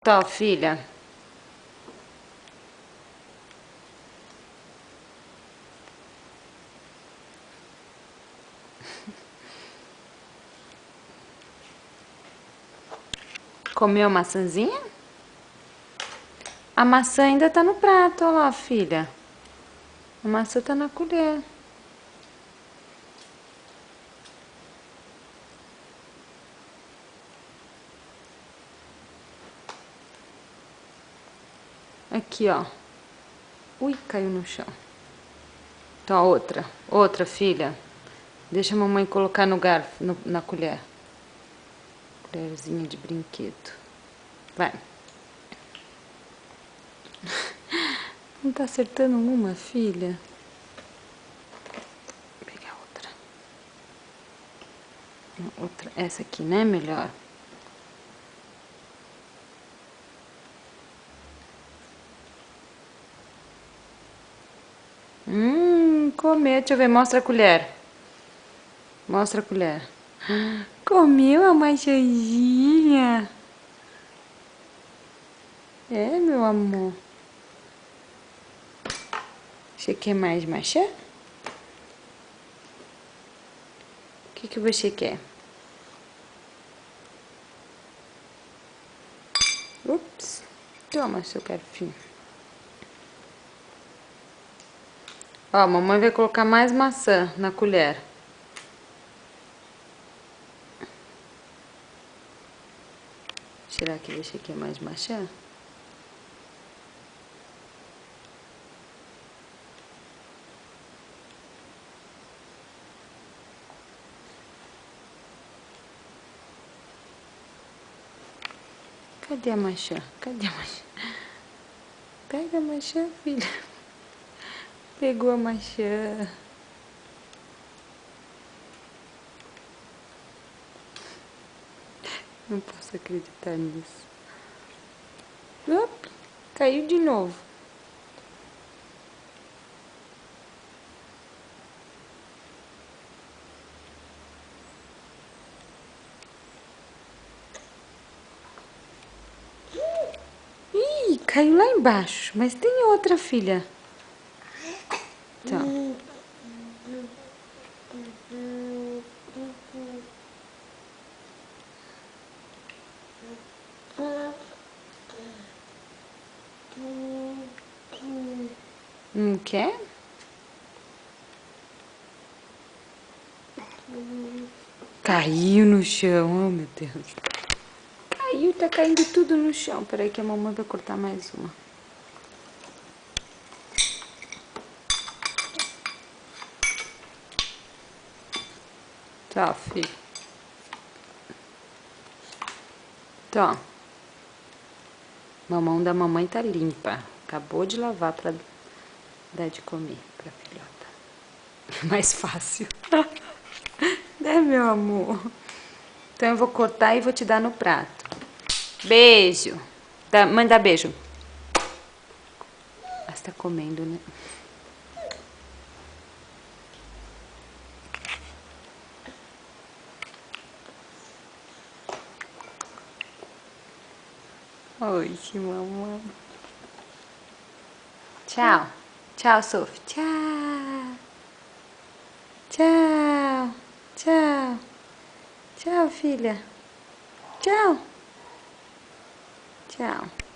Tó, filha. Comeu a maçãzinha? A maçã ainda tá no prato, olha lá, filha. A maçã tá na colher. Aqui, ó. Ui, caiu no chão. Então, outra. Outra, filha. Deixa a mamãe colocar no garfo, na colher. Colherzinha de brinquedo. Vai. Não tá acertando uma, filha? Vou pegar outra. Outra. Essa aqui, né? Melhor. Comeu. Deixa eu ver. Mostra a colher. Mostra a colher. Comeu a maçãzinha. É, meu amor. Você quer mais maçã? O que você quer? Ups. Toma, seu garfinho. Ó, a mamãe vai colocar mais maçã na colher. Será que você quer mais maçã? Cadê a maçã? Cadê a maçã? Pega a maçã, filha. Pegou a maçã. Não posso acreditar nisso. Op, caiu de novo. Ih, caiu lá embaixo. Mas tem outra, filha. Tá. Não quer? Caiu no chão, oh meu Deus. Caiu, tá caindo tudo no chão. Peraí que a mamãe vai cortar mais uma. Tá, filho. Tá. A mão da mamãe tá limpa. Acabou de lavar pra dar de comer pra filhota. Mais fácil. Né, meu amor? Então eu vou cortar e vou te dar no prato. Beijo. Mãe, dá beijo. Ah, você tá comendo, né? Oi, mamãe. Tchau. Tchau, Sophie. Tchau. Tchau. Tchau. Tchau, filha. Tchau. Tchau.